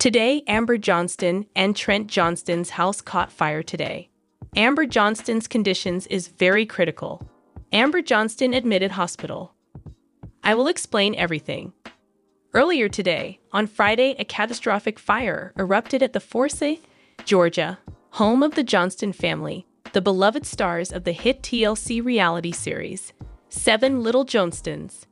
Today, Amber Johnston and Trent Johnston's house caught fire today. Amber Johnston's conditions is very critical. Amber Johnston admitted hospital. I will explain everything. Earlier today, on Friday, a catastrophic fire erupted at the Forsyth, Georgia, home of the Johnston family, the beloved stars of the hit TLC reality series, 7 Little Johnstons.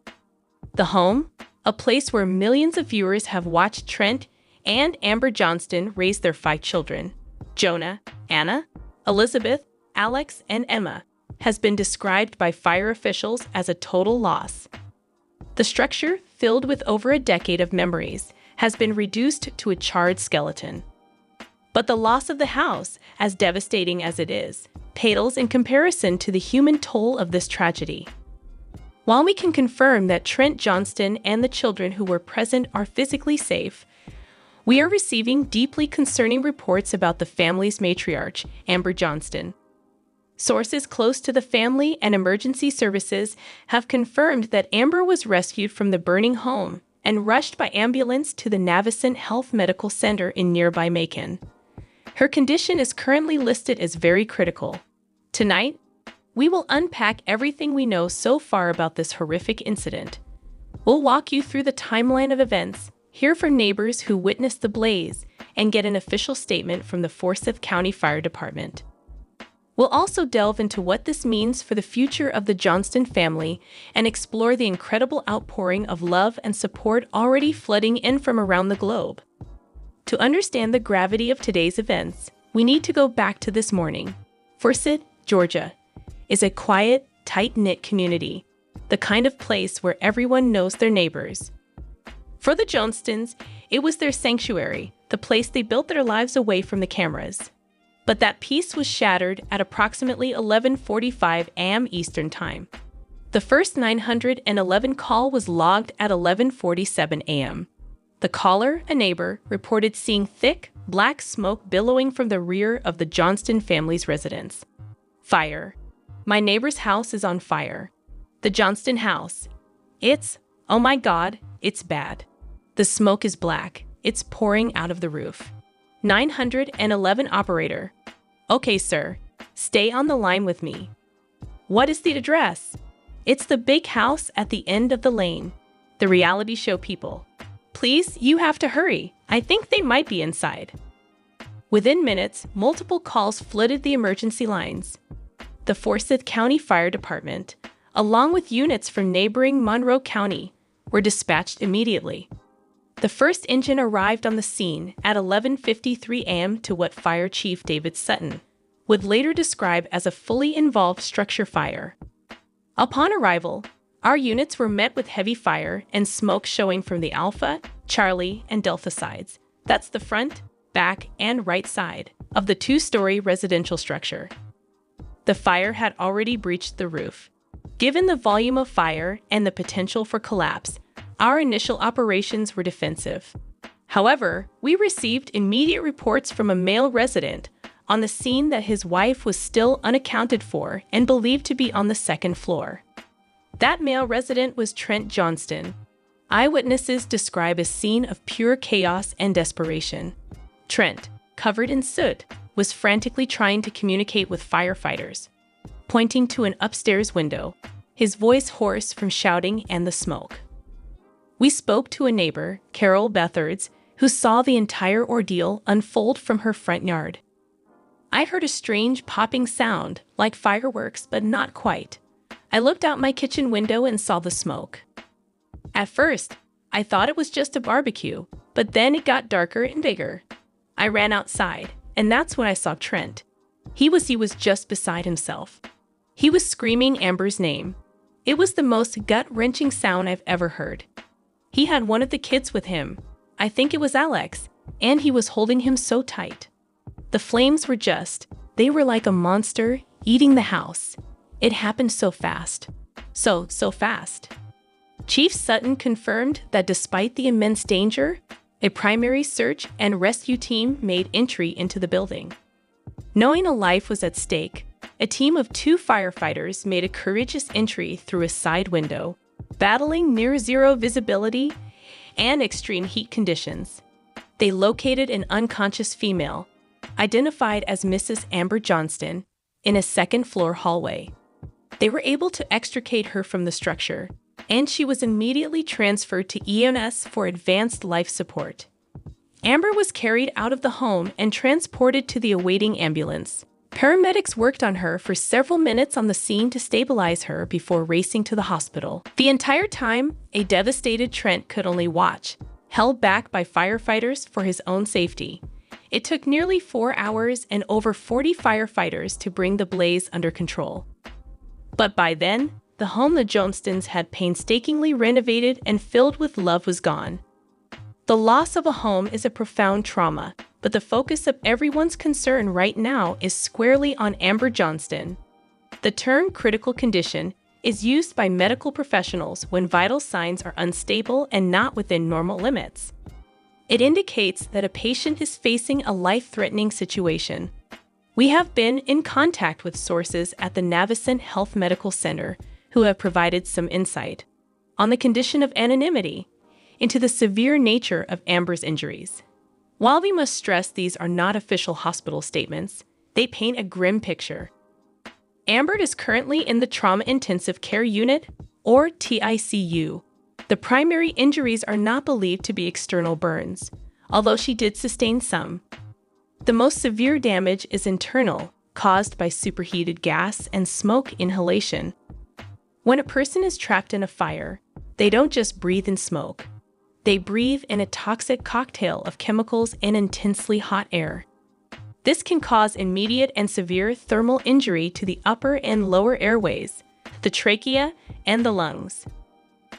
The home, a place where millions of viewers have watched Trent and Amber Johnston raise their 5 children, Jonah, Anna, Elizabeth, Alex, and Emma, has been described by fire officials as a total loss. The structure, filled with over a decade of memories, has been reduced to a charred skeleton. But the loss of the house, as devastating as it is, pales in comparison to the human toll of this tragedy. While we can confirm that Trent Johnston and the children who were present are physically safe, we are receiving deeply concerning reports about the family's matriarch, Amber Johnston. Sources close to the family and emergency services have confirmed that Amber was rescued from the burning home and rushed by ambulance to the Navicent Health Medical Center in nearby Macon. Her condition is currently listed as very critical. Tonight, we will unpack everything we know so far about this horrific incident. We'll walk you through the timeline of events, hear from neighbors who witnessed the blaze, and get an official statement from the Forsyth County Fire Department. We'll also delve into what this means for the future of the Johnston family and explore the incredible outpouring of love and support already flooding in from around the globe. To understand the gravity of today's events, we need to go back to this morning. Forsyth, Georgia, is a quiet, tight-knit community, the kind of place where everyone knows their neighbors. For the Johnstons, it was their sanctuary, the place they built their lives away from the cameras. But that peace was shattered at approximately 11:45 a.m. Eastern Time. The first 911 call was logged at 11:47 a.m. The caller, a neighbor, reported seeing thick, black smoke billowing from the rear of the Johnston family's residence. Fire. My neighbor's house is on fire. The Johnston house. Oh my God, it's bad. The smoke is black. It's pouring out of the roof. 911 operator. Okay, sir. Stay on the line with me. What is the address? It's the big house at the end of the lane. The reality show people. Please, you have to hurry. I think they might be inside. Within minutes, multiple calls flooded the emergency lines. The Forsyth County Fire Department, along with units from neighboring Monroe County, were dispatched immediately. The first engine arrived on the scene at 11:53 a.m. to what Fire Chief David Sutton would later describe as a fully involved structure fire. Upon arrival, our units were met with heavy fire and smoke showing from the Alpha, Charlie, and Delta sides. That's the front, back, and right side of the 2-story residential structure. The fire had already breached the roof. Given the volume of fire and the potential for collapse, our initial operations were defensive. However, we received immediate reports from a male resident on the scene that his wife was still unaccounted for and believed to be on the 2nd floor. That male resident was Trent Johnston. Eyewitnesses describe a scene of pure chaos and desperation. Trent, covered in soot, was frantically trying to communicate with firefighters, pointing to an upstairs window, his voice hoarse from shouting and the smoke. We spoke to a neighbor, Carol Bethards, who saw the entire ordeal unfold from her front yard. I heard a strange popping sound, like fireworks, but not quite. I looked out my kitchen window and saw the smoke. At first, I thought it was just a barbecue, but then it got darker and bigger. I ran outside, and that's when I saw Trent. He was just beside himself. He was screaming Amber's name. It was the most gut-wrenching sound I've ever heard. He had one of the kids with him. I think it was Alex, and he was holding him so tight. The flames were they were like a monster eating the house. It happened so fast. So fast. Chief Sutton confirmed that despite the immense danger, a primary search and rescue team made entry into the building. Knowing a life was at stake, a team of 2 firefighters made a courageous entry through a side window, battling near-zero visibility and extreme heat conditions. They located an unconscious female, identified as Mrs. Amber Johnston, in a second-floor hallway. They were able to extricate her from the structure, and she was immediately transferred to EMS for advanced life support. Amber was carried out of the home and transported to the awaiting ambulance. Paramedics worked on her for several minutes on the scene to stabilize her before racing to the hospital. The entire time, a devastated Trent could only watch, held back by firefighters for his own safety. It took nearly 4 hours and over 40 firefighters to bring the blaze under control. But by then, the home the Johnstons had painstakingly renovated and filled with love was gone. The loss of a home is a profound trauma, but the focus of everyone's concern right now is squarely on Amber Johnston. The term critical condition is used by medical professionals when vital signs are unstable and not within normal limits. It indicates that a patient is facing a life-threatening situation. We have been in contact with sources at the Navicent Health Medical Center who have provided some insight on the condition of anonymity into the severe nature of Amber's injuries. While we must stress these are not official hospital statements, they paint a grim picture. Amber is currently in the Trauma Intensive Care Unit, or TICU. The primary injuries are not believed to be external burns, although she did sustain some. The most severe damage is internal, caused by superheated gas and smoke inhalation. When a person is trapped in a fire, they don't just breathe in smoke. They breathe in a toxic cocktail of chemicals and intensely hot air. This can cause immediate and severe thermal injury to the upper and lower airways, the trachea, and the lungs.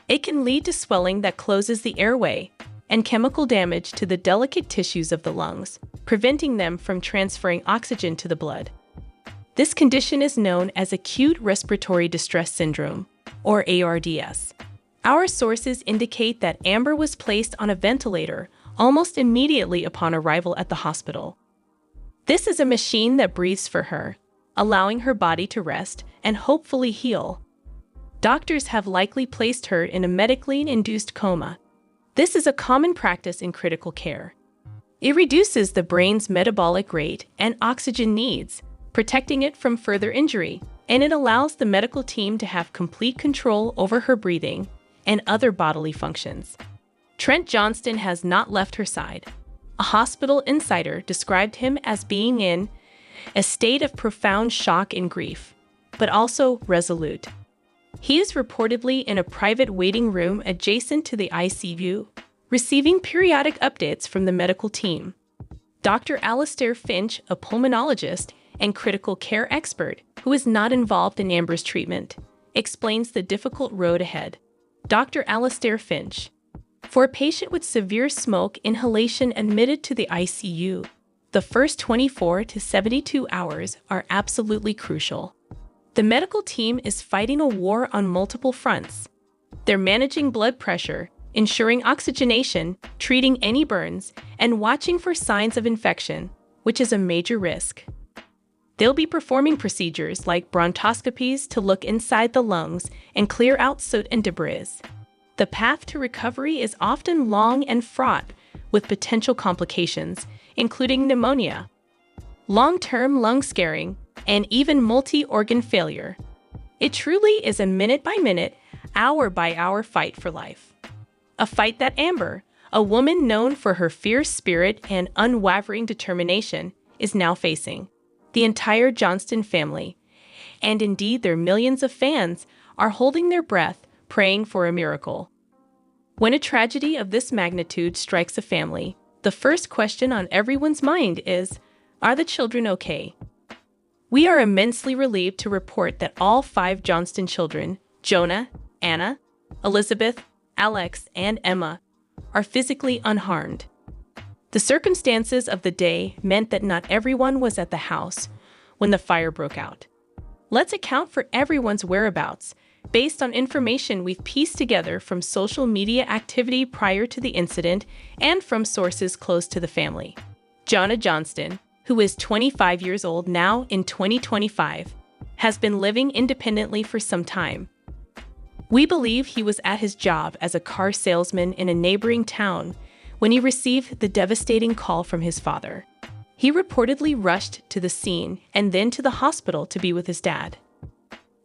It can lead to swelling that closes the airway and chemical damage to the delicate tissues of the lungs, preventing them from transferring oxygen to the blood. This condition is known as acute respiratory distress syndrome, or ARDS. Our sources indicate that Amber was placed on a ventilator almost immediately upon arrival at the hospital. This is a machine that breathes for her, allowing her body to rest and hopefully heal. Doctors have likely placed her in a medically induced coma. This is a common practice in critical care. It reduces the brain's metabolic rate and oxygen needs, protecting it from further injury, and it allows the medical team to have complete control over her breathing and other bodily functions. Trent Johnston has not left her side. A hospital insider described him as being in a state of profound shock and grief, but also resolute. He is reportedly in a private waiting room adjacent to the ICU, receiving periodic updates from the medical team. Dr. Alastair Finch, a pulmonologist and critical care expert who is not involved in Amber's treatment, explains the difficult road ahead. Dr. Alastair Finch. For a patient with severe smoke inhalation admitted to the ICU, the first 24 to 72 hours are absolutely crucial. The medical team is fighting a war on multiple fronts. They're managing blood pressure, ensuring oxygenation, treating any burns, and watching for signs of infection, which is a major risk. They'll be performing procedures like bronchoscopies to look inside the lungs and clear out soot and debris. The path to recovery is often long and fraught with potential complications, including pneumonia, long-term lung scarring, and even multi-organ failure. It truly is a minute-by-minute, hour-by-hour fight for life. A fight that Amber, a woman known for her fierce spirit and unwavering determination, is now facing. The entire Johnston family, and indeed their millions of fans, are holding their breath, praying for a miracle. When a tragedy of this magnitude strikes a family, the first question on everyone's mind is, are the children okay? We are immensely relieved to report that all 5 Johnston children, Jonah, Anna, Elizabeth, Alex, and Emma, are physically unharmed. The circumstances of the day meant that not everyone was at the house when the fire broke out. Let's account for everyone's whereabouts based on information we've pieced together from social media activity prior to the incident and from sources close to the family. Jonah Johnston, who is 25 years old now in 2025, has been living independently for some time. We believe he was at his job as a car salesman in a neighboring town when he received the devastating call from his father. He reportedly rushed to the scene and then to the hospital to be with his dad.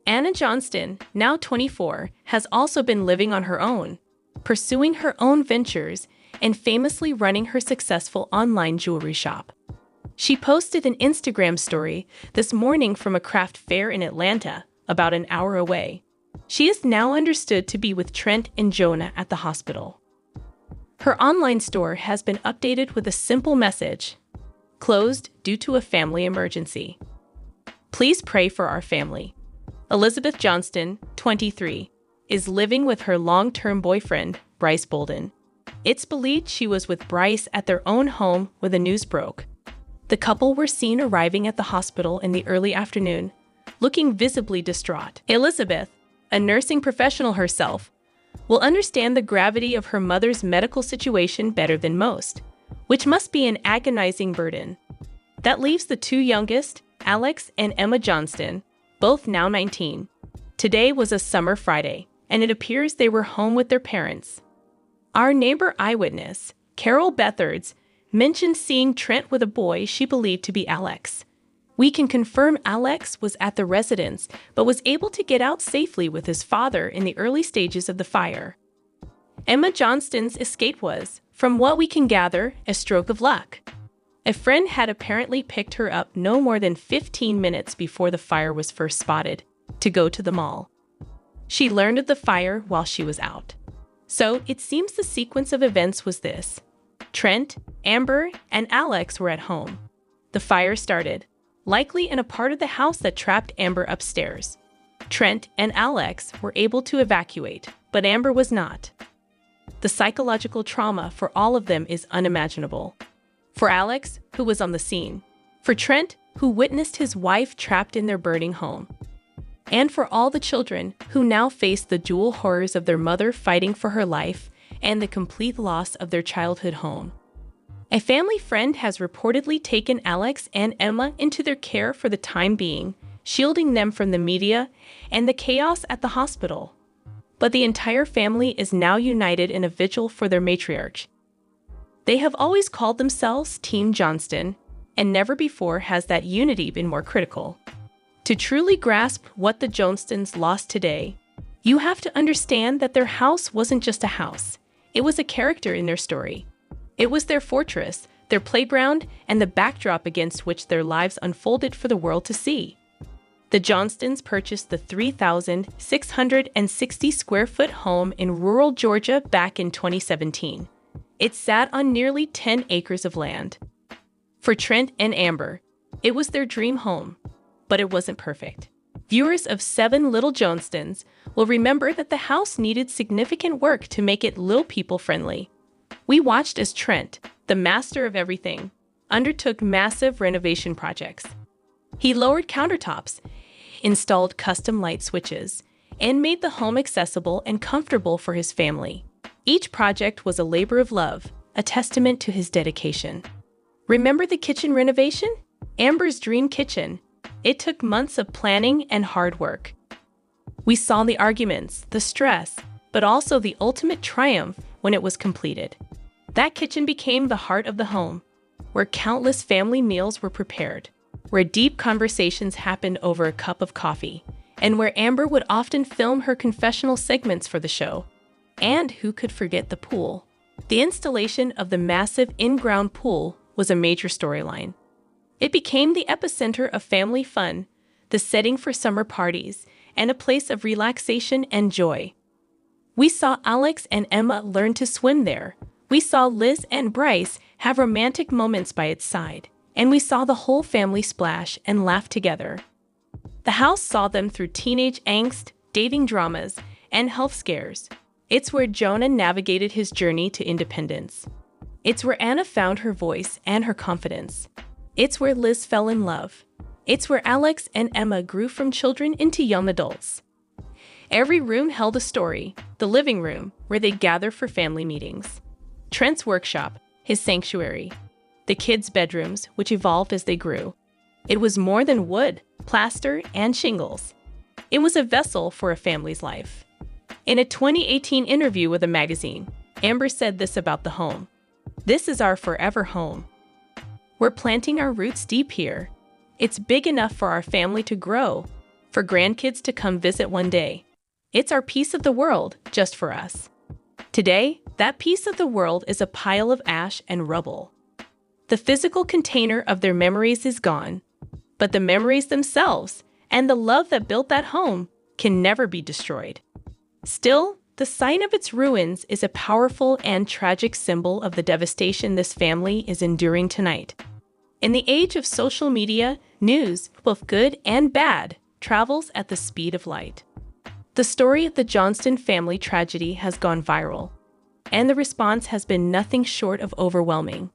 Anna Johnston, now 24, has also been living on her own, pursuing her own ventures and famously running her successful online jewelry shop. She posted an Instagram story this morning from a craft fair in Atlanta, about an hour away. She is now understood to be with Trent and Jonah at the hospital. Her online store has been updated with a simple message: closed due to a family emergency. Please pray for our family. Elizabeth Johnston, 23, is living with her long-term boyfriend, Bryce Bolden. It's believed she was with Bryce at their own home when the news broke. The couple were seen arriving at the hospital in the early afternoon, looking visibly distraught. Elizabeth, a nursing professional herself, will understand the gravity of her mother's medical situation better than most, which must be an agonizing burden. That leaves the two youngest, Alex and Emma Johnston, both now 19. Today was a summer Friday, and it appears they were home with their parents. Our neighbor eyewitness, Carol Bethards, mentioned seeing Trent with a boy she believed to be Alex. We can confirm Alex was at the residence, but was able to get out safely with his father in the early stages of the fire. Emma Johnston's escape was, from what we can gather, a stroke of luck. A friend had apparently picked her up no more than 15 minutes before the fire was first spotted, to go to the mall. She learned of the fire while she was out. So, it seems the sequence of events was this. Trent, Amber, and Alex were at home. The fire started, likely in a part of the house that trapped Amber upstairs. Trent and Alex were able to evacuate, but Amber was not. The psychological trauma for all of them is unimaginable. For Alex, who was on the scene. For Trent, who witnessed his wife trapped in their burning home. And for all the children who now face the dual horrors of their mother fighting for her life and the complete loss of their childhood home. A family friend has reportedly taken Alex and Emma into their care for the time being, shielding them from the media and the chaos at the hospital. But the entire family is now united in a vigil for their matriarch. They have always called themselves Team Johnston, and never before has that unity been more critical. To truly grasp what the Johnstons lost today, you have to understand that their house wasn't just a house. It was a character in their story. It was their fortress, their playground, and the backdrop against which their lives unfolded for the world to see. The Johnstons purchased the 3,660 square foot home in rural Georgia back in 2017. It sat on nearly 10 acres of land. For Trent and Amber, it was their dream home, but it wasn't perfect. Viewers of 7 Little Johnstons will remember that the house needed significant work to make it little people friendly. We watched as Trent, the master of everything, undertook massive renovation projects. He lowered countertops, installed custom light switches, and made the home accessible and comfortable for his family. Each project was a labor of love, a testament to his dedication. Remember the kitchen renovation? Amber's dream kitchen. It took months of planning and hard work. We saw the arguments, the stress, but also the ultimate triumph when it was completed. That kitchen became the heart of the home, where countless family meals were prepared, where deep conversations happened over a cup of coffee, and where Amber would often film her confessional segments for the show. And who could forget the pool? The installation of the massive in-ground pool was a major storyline. It became the epicenter of family fun, the setting for summer parties, and a place of relaxation and joy. We saw Alex and Emma learn to swim there. We saw Liz and Bryce have romantic moments by its side, and we saw the whole family splash and laugh together. The house saw them through teenage angst, dating dramas, and health scares. It's where Jonah navigated his journey to independence. It's where Anna found her voice and her confidence. It's where Liz fell in love. It's where Alex and Emma grew from children into young adults. Every room held a story, the living room, where they gather for family meetings. Trent's workshop, his sanctuary. The kids' bedrooms, which evolved as they grew. It was more than wood, plaster, and shingles. It was a vessel for a family's life. In a 2018 interview with a magazine, Amber said this about the home. This is our forever home. We're planting our roots deep here. It's big enough for our family to grow, for grandkids to come visit one day. It's our piece of the world, just for us. Today, that piece of the world is a pile of ash and rubble. The physical container of their memories is gone, but the memories themselves and the love that built that home can never be destroyed. Still, the sight of its ruins is a powerful and tragic symbol of the devastation this family is enduring tonight. In the age of social media, news, both good and bad, travels at the speed of light. The story of the Johnston family tragedy has gone viral, and the response has been nothing short of overwhelming.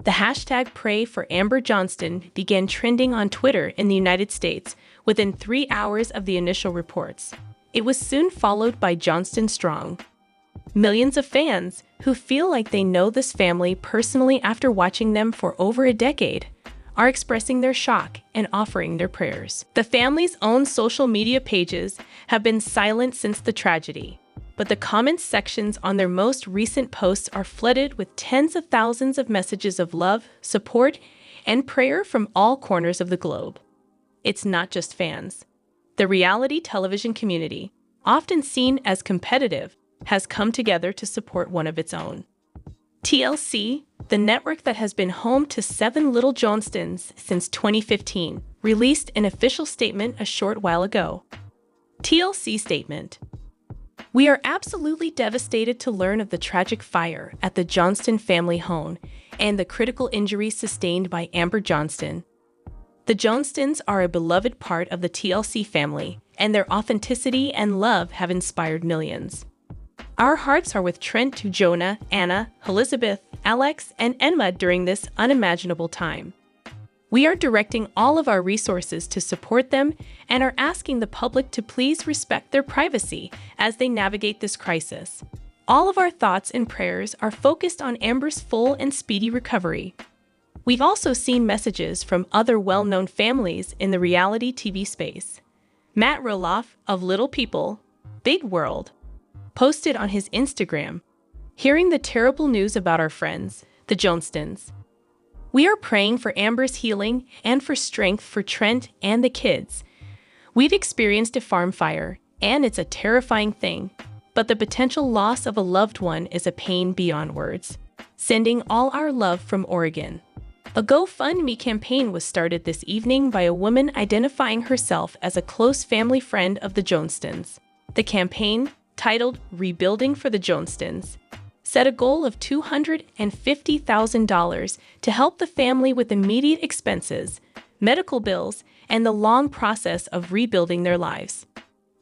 The hashtag Pray for Amber Johnston began trending on Twitter in the United States within 3 hours of the initial reports. It was soon followed by Johnston Strong. Millions of fans, who feel like they know this family personally after watching them for over a decade, are expressing their shock and offering their prayers. The family's own social media pages have been silent since the tragedy, but the comments sections on their most recent posts are flooded with tens of thousands of messages of love, support, and prayer from all corners of the globe. It's not just fans. The reality television community, often seen as competitive, has come together to support one of its own. TLC, the network that has been home to 7 little Johnstons since 2015, released an official statement a short while ago. TLC statement: "We are absolutely devastated to learn of the tragic fire at the Johnston family home and the critical injuries sustained by Amber Johnston. The Johnstons are a beloved part of the TLC family, and their authenticity and love have inspired millions. Our hearts are with Trent to Jonah, Anna, Elizabeth, Alex, and Emma during this unimaginable time. We are directing all of our resources to support them and are asking the public to please respect their privacy as they navigate this crisis. All of our thoughts and prayers are focused on Amber's full and speedy recovery." We've also seen messages from other well-known families in the reality TV space. Matt Roloff of Little People, Big World, posted on his Instagram, "Hearing the terrible news about our friends, the Johnstons. We are praying for Amber's healing and for strength for Trent and the kids. We've experienced a farm fire, and it's a terrifying thing, but the potential loss of a loved one is a pain beyond words. Sending all our love from Oregon." A GoFundMe campaign was started this evening by a woman identifying herself as a close family friend of the Johnstons. The campaign, titled Rebuilding for the Johnstons, set a goal of $250,000 to help the family with immediate expenses, medical bills, and the long process of rebuilding their lives.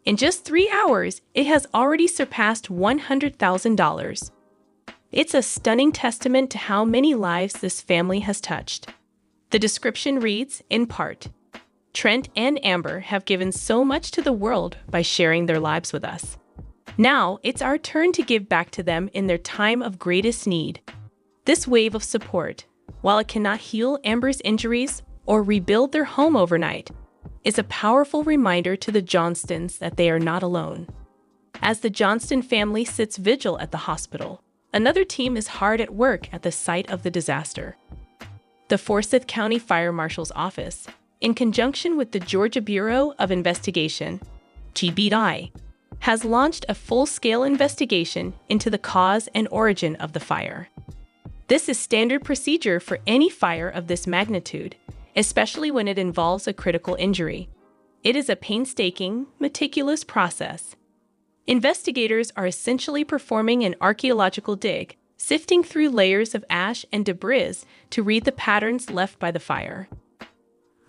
In just 3 hours, it has already surpassed $100,000. It's a stunning testament to how many lives this family has touched. The description reads, in part, "Trent and Amber have given so much to the world by sharing their lives with us. Now, it's our turn to give back to them in their time of greatest need. This wave of support, while it cannot heal Amber's injuries or rebuild their home overnight, is a powerful reminder to the Johnstons that they are not alone." As the Johnston family sits vigil at the hospital, another team is hard at work at the site of the disaster. The Forsyth County Fire Marshal's Office, in conjunction with the Georgia Bureau of Investigation, GBI, has launched a full-scale investigation into the cause and origin of the fire. This is standard procedure for any fire of this magnitude, especially when it involves a critical injury. It is a painstaking, meticulous process. Investigators are essentially performing an archaeological dig, sifting through layers of ash and debris to read the patterns left by the fire.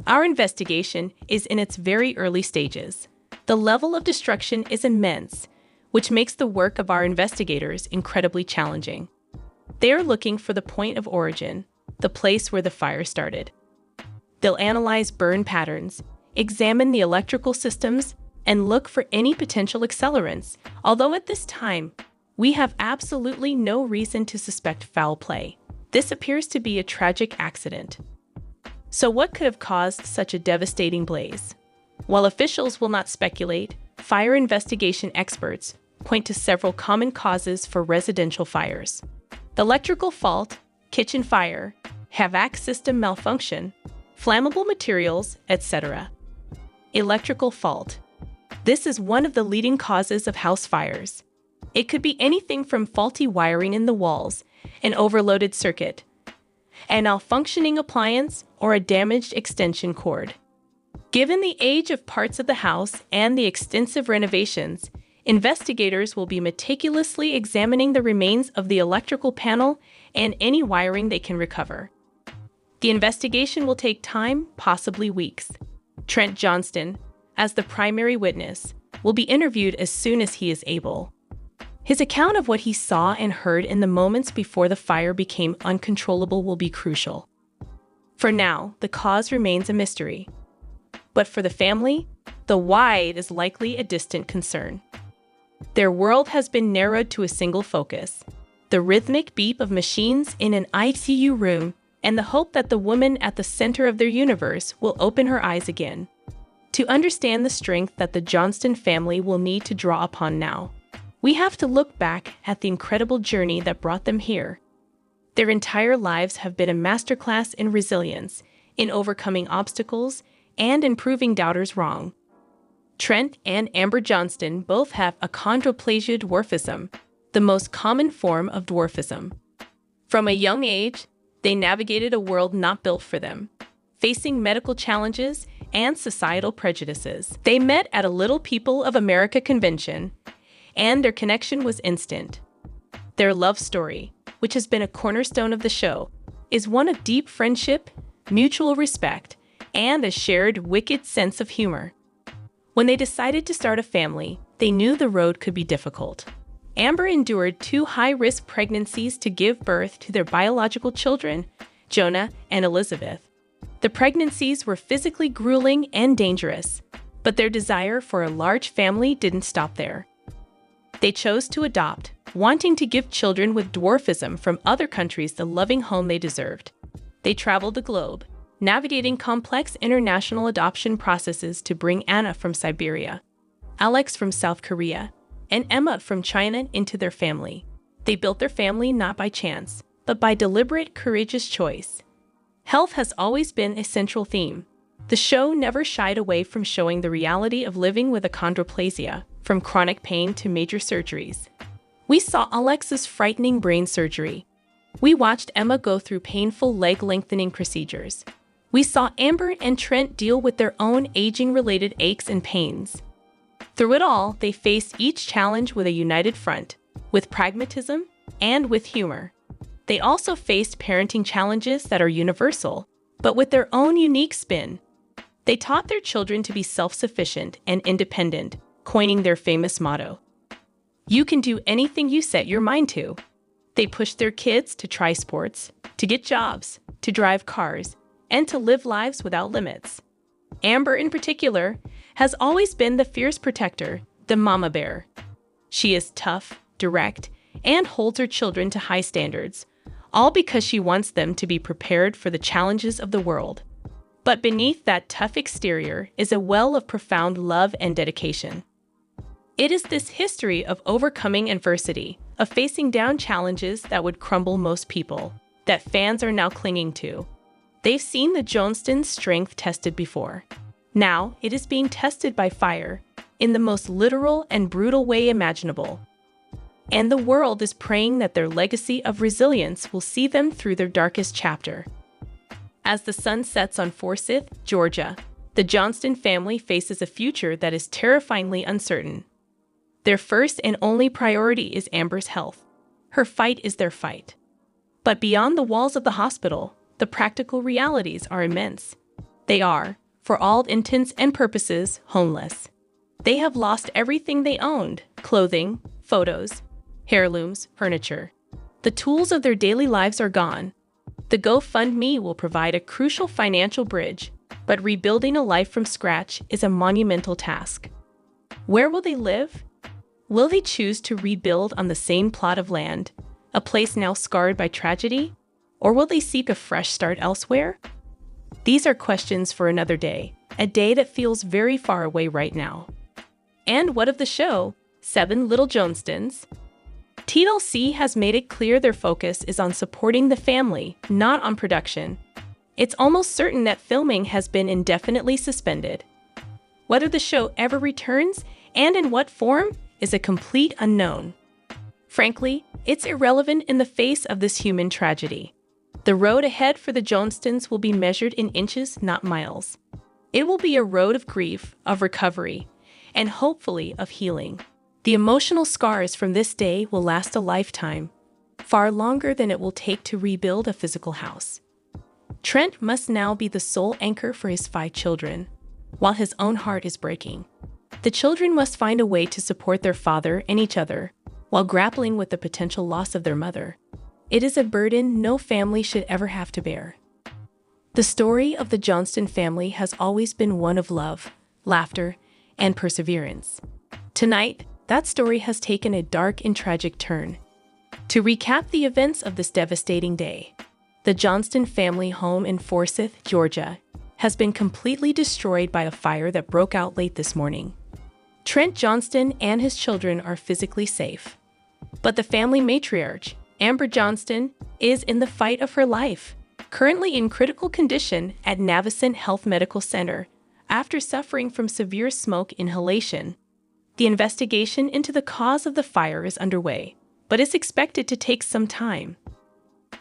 Our investigation is in its very early stages. The level of destruction is immense, which makes the work of our investigators incredibly challenging. They are looking for the point of origin, the place where the fire started. They'll analyze burn patterns, examine the electrical systems, and look for any potential accelerants, although at this time, we have absolutely no reason to suspect foul play. This appears to be a tragic accident. So what could have caused such a devastating blaze? While officials will not speculate, fire investigation experts point to several common causes for residential fires. The electrical fault, kitchen fire, HVAC system malfunction, flammable materials, etc. Electrical fault. This is one of the leading causes of house fires. It could be anything from faulty wiring in the walls, an overloaded circuit, a malfunctioning appliance, or a damaged extension cord. Given the age of parts of the house and the extensive renovations, investigators will be meticulously examining the remains of the electrical panel and any wiring they can recover. The investigation will take time, possibly weeks. Trent Johnston, as the primary witness, will be interviewed as soon as he is able. His account of what he saw and heard in the moments before the fire became uncontrollable will be crucial. For now, the cause remains a mystery. But for the family, the why is likely a distant concern. Their world has been narrowed to a single focus: the rhythmic beep of machines in an ICU room and the hope that the woman at the center of their universe will open her eyes again. To understand the strength that the Johnston family will need to draw upon now, we have to look back at the incredible journey that brought them here. Their entire lives have been a masterclass in resilience, in overcoming obstacles, and in proving doubters wrong. Trent and Amber Johnston both have achondroplasia dwarfism, the most common form of dwarfism. From a young age, they navigated a world not built for them, facing medical challenges and societal prejudices. They met at a Little People of America convention, and their connection was instant. Their love story, which has been a cornerstone of the show, is one of deep friendship, mutual respect, and a shared wicked sense of humor. When they decided to start a family, they knew the road could be difficult. Amber endured 2 high-risk pregnancies to give birth to their biological children, Jonah and Elizabeth. The pregnancies were physically grueling and dangerous, but their desire for a large family didn't stop there. They chose to adopt, wanting to give children with dwarfism from other countries the loving home they deserved. They traveled the globe, navigating complex international adoption processes to bring Anna from Siberia, Alex from South Korea, and Emma from China into their family. They built their family not by chance, but by deliberate, courageous choice. Health has always been a central theme. The show never shied away from showing the reality of living with achondroplasia, from chronic pain to major surgeries. We saw Alex's frightening brain surgery. We watched Emma go through painful leg lengthening procedures. We saw Amber and Trent deal with their own aging-related aches and pains. Through it all, they faced each challenge with a united front, with pragmatism and with humor. They also faced parenting challenges that are universal, but with their own unique spin. They taught their children to be self-sufficient and independent, coining their famous motto, "You can do anything you set your mind to." They pushed their kids to try sports, to get jobs, to drive cars, and to live lives without limits. Amber, in particular, has always been the fierce protector, the mama bear. She is tough, direct, and holds her children to high standards, all because she wants them to be prepared for the challenges of the world. But beneath that tough exterior is a well of profound love and dedication. It is this history of overcoming adversity, of facing down challenges that would crumble most people, that fans are now clinging to. They've seen the Johnstons' strength tested before. Now, it is being tested by fire, in the most literal and brutal way imaginable. And the world is praying that their legacy of resilience will see them through their darkest chapter. As the sun sets on Forsyth, Georgia, the Johnston family faces a future that is terrifyingly uncertain. Their first and only priority is Amber's health. Her fight is their fight. But beyond the walls of the hospital, the practical realities are immense. They are, for all intents and purposes, homeless. They have lost everything they owned: clothing, photos, heirlooms, furniture. The tools of their daily lives are gone. The GoFundMe will provide a crucial financial bridge, but rebuilding a life from scratch is a monumental task. Where will they live? Will they choose to rebuild on the same plot of land, a place now scarred by tragedy? Or will they seek a fresh start elsewhere? These are questions for another day, a day that feels very far away right now. And what of the show, 7 Little Johnstons? TLC has made it clear their focus is on supporting the family, not on production. It's almost certain that filming has been indefinitely suspended. Whether the show ever returns, and in what form, is a complete unknown. Frankly, it's irrelevant in the face of this human tragedy. The road ahead for the Johnstons will be measured in inches, not miles. It will be a road of grief, of recovery, and hopefully of healing. The emotional scars from this day will last a lifetime, far longer than it will take to rebuild a physical house. Trent must now be the sole anchor for his 5 children, while his own heart is breaking. The children must find a way to support their father and each other, while grappling with the potential loss of their mother. It is a burden no family should ever have to bear. The story of the Johnston family has always been one of love, laughter, and perseverance. Tonight, that story has taken a dark and tragic turn. To recap the events of this devastating day, the Johnston family home in Forsyth, Georgia, has been completely destroyed by a fire that broke out late this morning. Trent Johnston and his children are physically safe, but the family matriarch, Amber Johnston, is in the fight of her life, currently in critical condition at Navicent Health Medical Center after suffering from severe smoke inhalation. The investigation into the cause of the fire is underway, but is expected to take some time.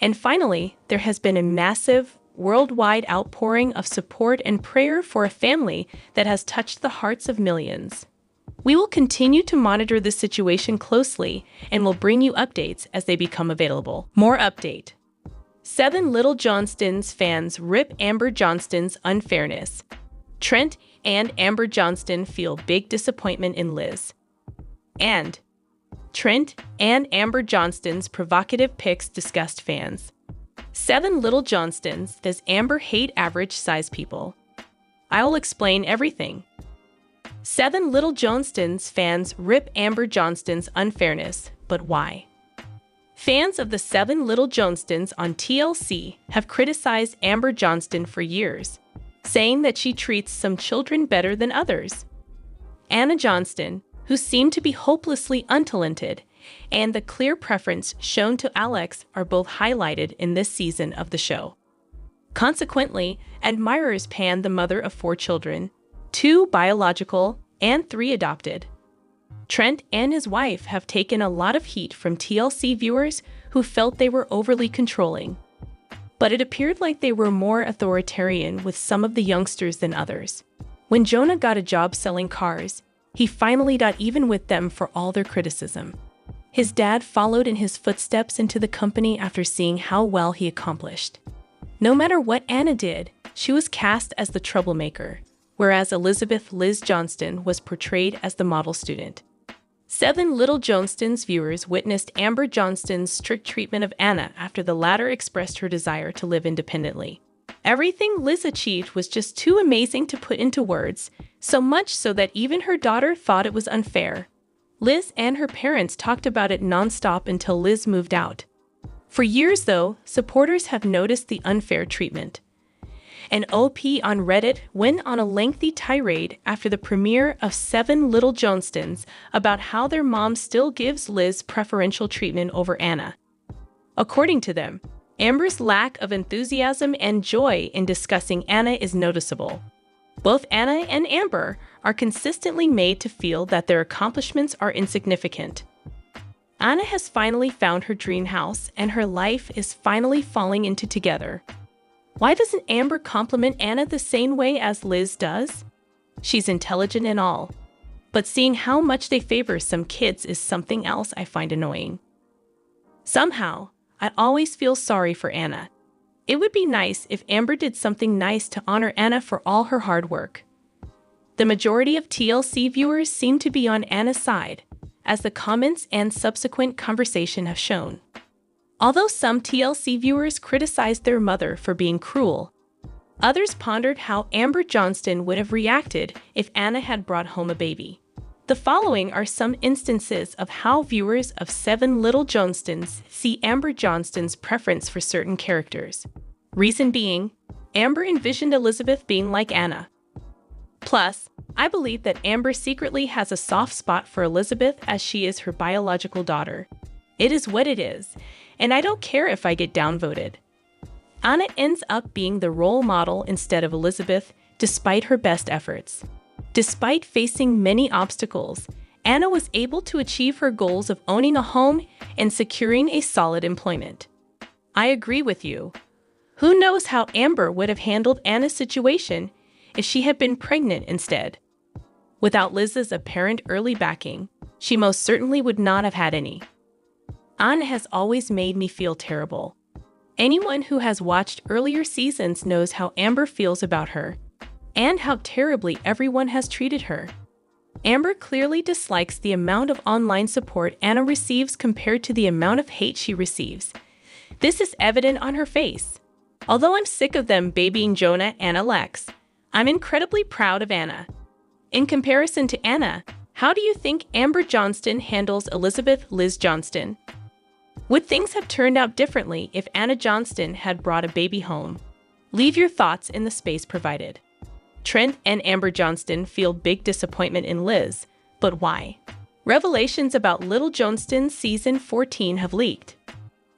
And finally, there has been a massive, worldwide outpouring of support and prayer for a family that has touched the hearts of millions. We will continue to monitor this situation closely and will bring you updates as they become available. More update. 7 Little Johnstons fans rip Amber Johnston's unfairness. Trent and Amber Johnston feel big disappointment in Liz. And Trent and Amber Johnston's provocative pics disgust fans. 7 Little Johnstons, does Amber hate average-sized people? I'll explain everything. 7 Little Johnstons fans rip Amber Johnston's unfairness, but why? Fans of the 7 Little Johnstons on TLC have criticized Amber Johnston for years, saying that she treats some children better than others. Anna Johnston, who seemed to be hopelessly untalented, and the clear preference shown to Alex are both highlighted in this season of the show. Consequently, admirers pan the mother of 4 children, 2 biological and 3 adopted. Trent and his wife have taken a lot of heat from TLC viewers who felt they were overly controlling. But it appeared like they were more authoritarian with some of the youngsters than others. When Jonah got a job selling cars, he finally got even with them for all their criticism. His dad followed in his footsteps into the company after seeing how well he accomplished. No matter what Anna did, she was cast as the troublemaker, whereas Elizabeth Liz Johnston was portrayed as the model student. 7 Little Johnstons viewers witnessed Amber Johnston's strict treatment of Anna after the latter expressed her desire to live independently. Everything Liz achieved was just too amazing to put into words, so much so that even her daughter thought it was unfair. Liz and her parents talked about it nonstop until Liz moved out. For years, though, supporters have noticed the unfair treatment. An OP on Reddit went on a lengthy tirade after the premiere of 7 Little Johnstons about how their mom still gives Liz preferential treatment over Anna. According to them, Amber's lack of enthusiasm and joy in discussing Anna is noticeable. Both Anna and Amber are consistently made to feel that their accomplishments are insignificant. Anna has finally found her dream house and her life is finally falling into together. Why doesn't Amber compliment Anna the same way as Liz does? She's intelligent and all, but seeing how much they favor some kids is something else I find annoying. Somehow, I always feel sorry for Anna. It would be nice if Amber did something nice to honor Anna for all her hard work. The majority of TLC viewers seem to be on Anna's side, as the comments and subsequent conversation have shown. Although some TLC viewers criticized their mother for being cruel, others pondered how Amber Johnston would have reacted if Anna had brought home a baby. The following are some instances of how viewers of 7 Little Johnstons see Amber Johnston's preference for certain characters. Reason being, Amber envisioned Elizabeth being like Anna. Plus, I believe that Amber secretly has a soft spot for Elizabeth as she is her biological daughter. It is what it is, and I don't care if I get downvoted. Anna ends up being the role model instead of Elizabeth, despite her best efforts. Despite facing many obstacles, Anna was able to achieve her goals of owning a home and securing a solid employment. I agree with you. Who knows how Amber would have handled Anna's situation if she had been pregnant instead? Without Liz's apparent early backing, she most certainly would not have had any. Anna has always made me feel terrible. Anyone who has watched earlier seasons knows how Amber feels about her, and how terribly everyone has treated her. Amber clearly dislikes the amount of online support Anna receives compared to the amount of hate she receives. This is evident on her face. Although I'm sick of them babying Jonah and Alex, I'm incredibly proud of Anna. In comparison to Anna, how do you think Amber Johnston handles Elizabeth Liz Johnston? Would things have turned out differently if Anna Johnston had brought a baby home? Leave your thoughts in the space provided. Trent and Amber Johnston feel big disappointment in Liz, but why? Revelations about Little Johnstons season 14 have leaked.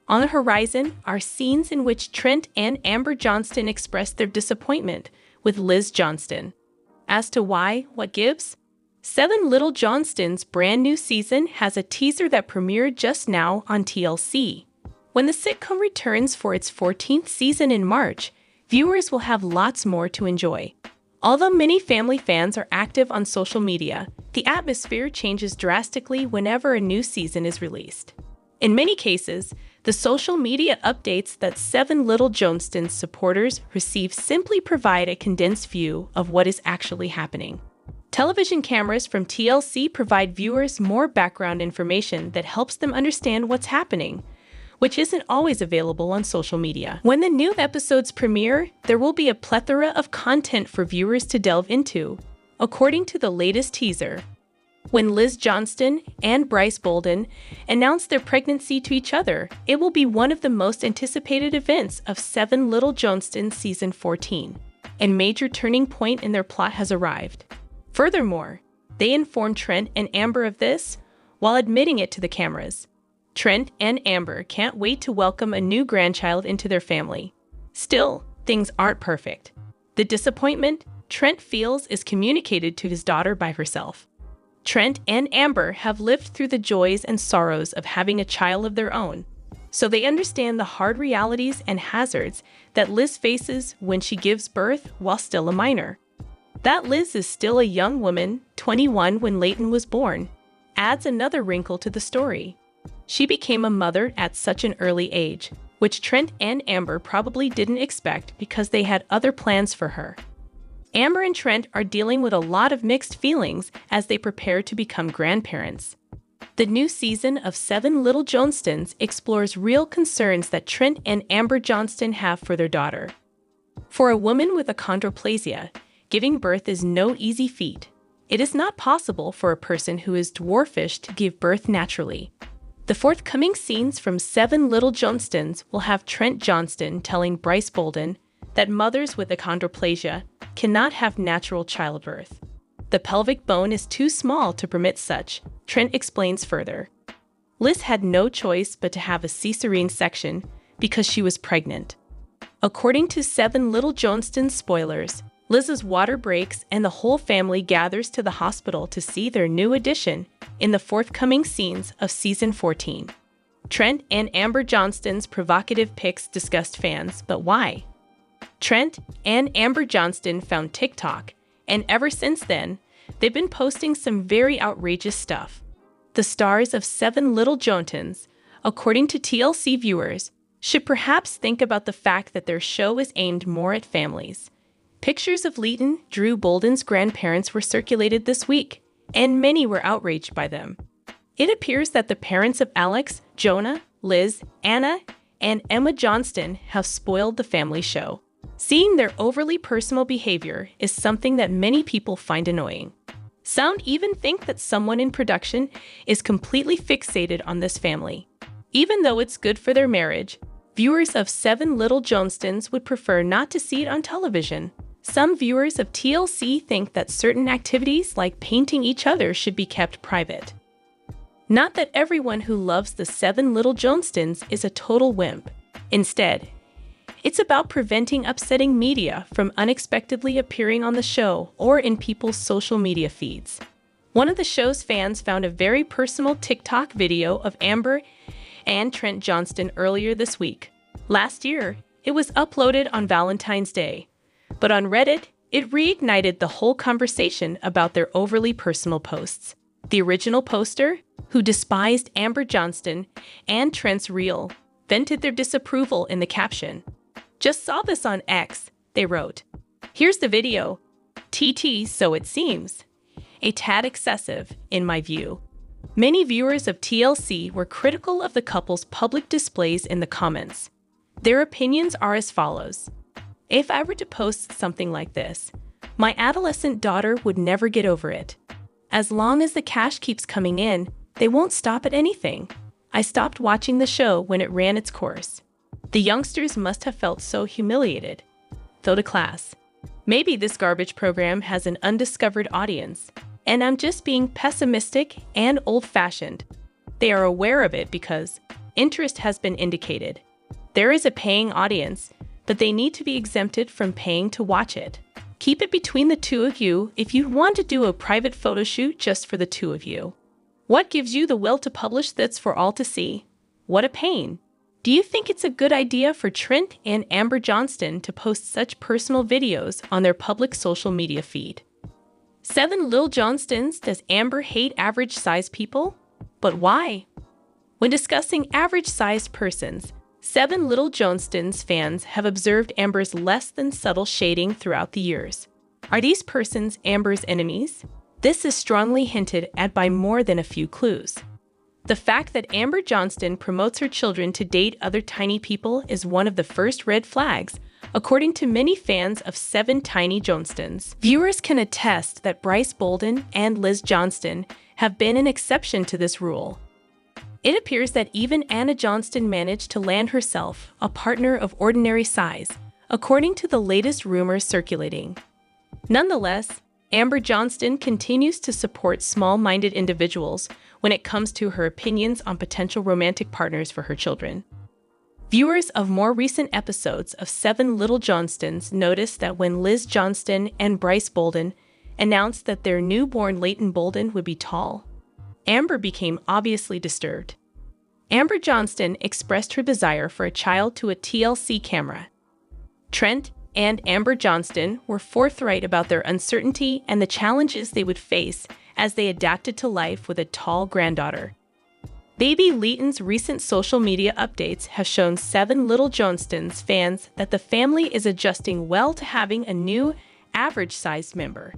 On the horizon are scenes in which Trent and Amber Johnston express their disappointment with Liz Johnston. As to why, what gives? 7 Little Johnstons' brand new season has a teaser that premiered just now on TLC. When the sitcom returns for its 14th season in March, viewers will have lots more to enjoy. Although many family fans are active on social media, the atmosphere changes drastically whenever a new season is released. In many cases, the social media updates that 7 Little Johnstons supporters receive simply provide a condensed view of what is actually happening. Television cameras from TLC provide viewers more background information that helps them understand what's happening, which isn't always available on social media. When the new episodes premiere, there will be a plethora of content for viewers to delve into, according to the latest teaser. When Liz Johnston and Bryce Bolden announce their pregnancy to each other, it will be one of the most anticipated events of 7 Little Johnstons season 14. A major turning point in their plot has arrived. Furthermore, they informed Trent and Amber of this while admitting it to the cameras. Trent and Amber can't wait to welcome a new grandchild into their family. Still, things aren't perfect. The disappointment Trent feels is communicated to his daughter by herself. Trent and Amber have lived through the joys and sorrows of having a child of their own, so they understand the hard realities and hazards that Liz faces when she gives birth while still a minor. That Liz is still a young woman, 21 when Leighton was born, adds another wrinkle to the story. She became a mother at such an early age, which Trent and Amber probably didn't expect because they had other plans for her. Amber and Trent are dealing with a lot of mixed feelings as they prepare to become grandparents. The new season of 7 Little Johnstons explores real concerns that Trent and Amber Johnston have for their daughter. For a woman with achondroplasia, giving birth is no easy feat. It is not possible for a person who is dwarfish to give birth naturally. The forthcoming scenes from 7 Little Johnstons will have Trent Johnston telling Bryce Bolden that mothers with achondroplasia cannot have natural childbirth. The pelvic bone is too small to permit such, Trent explains further. Liz had no choice but to have a cesarean section because she was pregnant. According to 7 Little Johnstons spoilers, Liz's water breaks and the whole family gathers to the hospital to see their new addition in the forthcoming scenes of season 14. Trent and Amber Johnston's provocative pics disgust fans, but why? Trent and Amber Johnston found TikTok, and ever since then, they've been posting some very outrageous stuff. The stars of 7 Little Johnstons, according to TLC viewers, should perhaps think about the fact that their show is aimed more at families. Pictures of Leighton, Drew Bolden's grandparents were circulated this week, and many were outraged by them. It appears that the parents of Alex, Jonah, Liz, Anna, and Emma Johnston have spoiled the family show. Seeing their overly personal behavior is something that many people find annoying. Some even think that someone in production is completely fixated on this family. Even though it's good for their marriage, viewers of 7 Little Johnstons would prefer not to see it on television. Some viewers of TLC think that certain activities like painting each other should be kept private. Not that everyone who loves the 7 Little Johnstons is a total wimp. Instead, it's about preventing upsetting media from unexpectedly appearing on the show or in people's social media feeds. One of the show's fans found a very personal TikTok video of Amber and Trent Johnston earlier this week. Last year, it was uploaded on Valentine's Day, but on Reddit, it reignited the whole conversation about their overly personal posts. The original poster, who despised Amber Johnston and Trent's reel, vented their disapproval in the caption. "Just saw this on X," they wrote. "Here's the video. TT, so it seems. A tad excessive, in my view." Many viewers of TLC were critical of the couple's public displays in the comments. Their opinions are as follows. "If I were to post something like this, my adolescent daughter would never get over it. As long as the cash keeps coming in, they won't stop at anything. I stopped watching the show when it ran its course. The youngsters must have felt so humiliated. Though to class. Maybe this garbage program has an undiscovered audience, and I'm just being pessimistic and old-fashioned. They are aware of it because interest has been indicated. There is a paying audience, but they need to be exempted from paying to watch it. Keep it between the two of you if you want to do a private photo shoot just for the two of you. What gives you the will to publish this for all to see? What a pain. Do you think it's a good idea for Trent and Amber Johnston to post such personal videos on their public social media feed? 7 Little Johnstons, does Amber hate average-sized people? But why? When discussing average-sized persons, 7 Little Johnstons fans have observed Amber's less than subtle shading throughout the years. Are these persons Amber's enemies? This is strongly hinted at by more than a few clues. The fact that Amber Johnston promotes her children to date other tiny people is one of the first red flags, according to many fans of 7 Tiny Johnstons. Viewers can attest that Bryce Bolden and Liz Johnston have been an exception to this rule. It appears that even Anna Johnston managed to land herself a partner of ordinary size, according to the latest rumors circulating. Nonetheless, Amber Johnston continues to support small-minded individuals when it comes to her opinions on potential romantic partners for her children. Viewers of more recent episodes of 7 Little Johnstons noticed that when Liz Johnston and Bryce Bolden announced that their newborn Leighton Bolden would be tall, Amber became obviously disturbed. Amber Johnston expressed her desire for a child to a TLC camera. Trent and Amber Johnston were forthright about their uncertainty and the challenges they would face as they adapted to life with a tall granddaughter. Baby Leighton's recent social media updates have shown 7 Little Johnstons fans that the family is adjusting well to having a new, average-sized member.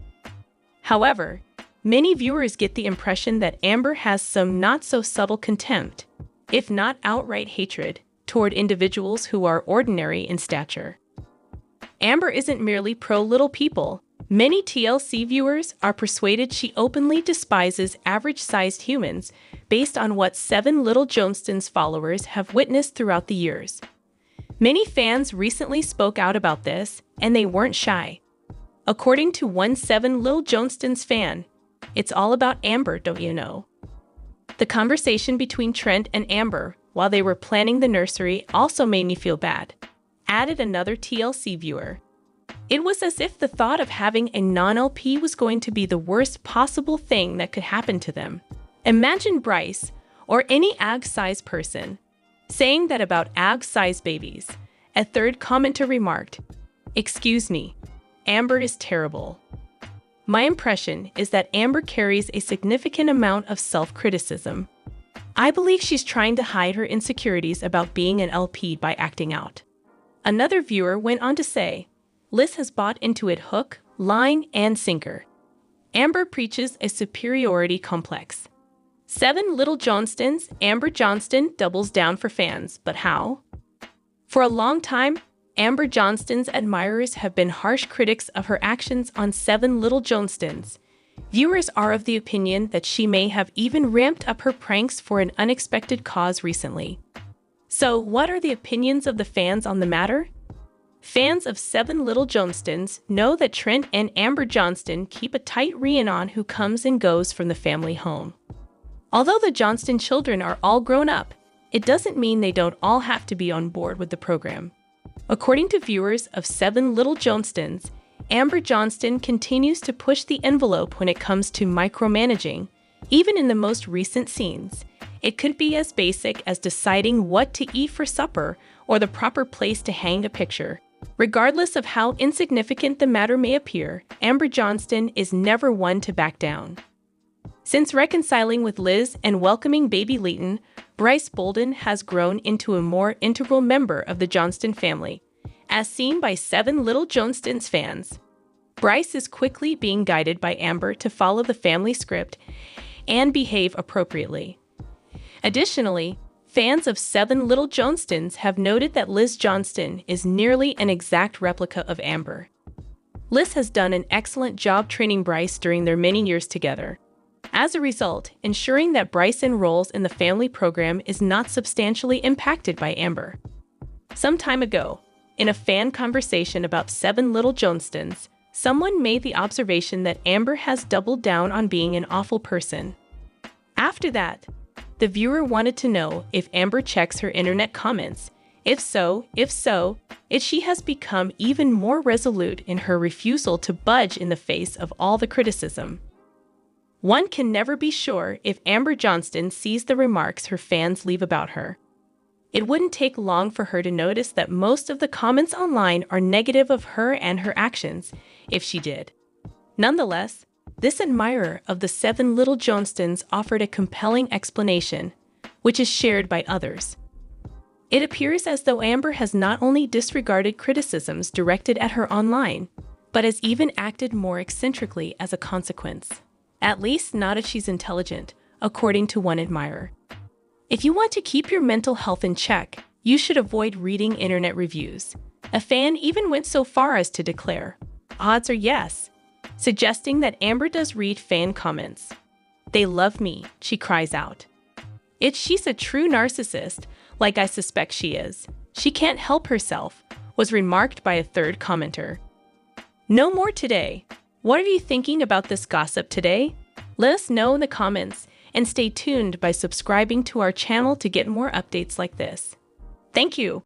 However, many viewers get the impression that Amber has some not-so-subtle contempt, if not outright hatred, toward individuals who are ordinary in stature. Amber isn't merely pro-little people. Many TLC viewers are persuaded she openly despises average-sized humans based on what 7 Little Johnstons followers have witnessed throughout the years. Many fans recently spoke out about this, and they weren't shy. According to one 7 Little Johnstons fan, "It's all about Amber, don't you know?" The conversation between Trent and Amber while they were planning the nursery also made me feel bad, added another TLC viewer. It was as if the thought of having a non-LP was going to be the worst possible thing that could happen to them. Imagine Bryce, or any ag-sized person, saying that about ag-sized babies. A third commenter remarked, "Excuse me, Amber is terrible." My impression is that Amber carries a significant amount of self-criticism. I believe she's trying to hide her insecurities about being an LP by acting out. Another viewer went on to say, "Liz has bought into it hook, line, and sinker. Amber preaches a superiority complex." 7 Little Johnstons, Amber Johnston doubles down for fans, but how? For a long time, Amber Johnston's admirers have been harsh critics of her actions on 7 Little Johnstons. Viewers are of the opinion that she may have even ramped up her pranks for an unexpected cause recently. So, what are the opinions of the fans on the matter? Fans of 7 Little Johnstons know that Trent and Amber Johnston keep a tight rein on who comes and goes from the family home. Although the Johnston children are all grown up, it doesn't mean they don't all have to be on board with the program. According to viewers of 7 Little Johnstons, Amber Johnston continues to push the envelope when it comes to micromanaging, even in the most recent scenes. It could be as basic as deciding what to eat for supper or the proper place to hang a picture. Regardless of how insignificant the matter may appear, Amber Johnston is never one to back down. Since reconciling with Liz and welcoming baby Leighton, Bryce Bolden has grown into a more integral member of the Johnston family, as seen by 7 Little Johnstons fans. Bryce is quickly being guided by Amber to follow the family script and behave appropriately. Additionally, fans of 7 Little Johnstons have noted that Liz Johnston is nearly an exact replica of Amber. Liz has done an excellent job training Bryce during their many years together. As a result, ensuring that Bryce enrolls in the family program is not substantially impacted by Amber. Some time ago, in a fan conversation about 7 Little Johnstons, someone made the observation that Amber has doubled down on being an awful person. After that, the viewer wanted to know if Amber checks her internet comments. If so, she has become even more resolute in her refusal to budge in the face of all the criticism. One can never be sure if Amber Johnston sees the remarks her fans leave about her. It wouldn't take long for her to notice that most of the comments online are negative of her and her actions, if she did. Nonetheless, this admirer of the 7 Little Johnstons offered a compelling explanation, which is shared by others. It appears as though Amber has not only disregarded criticisms directed at her online, but has even acted more eccentrically as a consequence. At least not if she's intelligent, according to one admirer. If you want to keep your mental health in check, you should avoid reading internet reviews. A fan even went so far as to declare, "Odds are yes," suggesting that Amber does read fan comments. "They love me," she cries out. She's a true narcissist, like I suspect she is. She can't help herself," was remarked by a third commenter. No more today. What are you thinking about this gossip today? Let us know in the comments, and stay tuned by subscribing to our channel to get more updates like this. Thank you.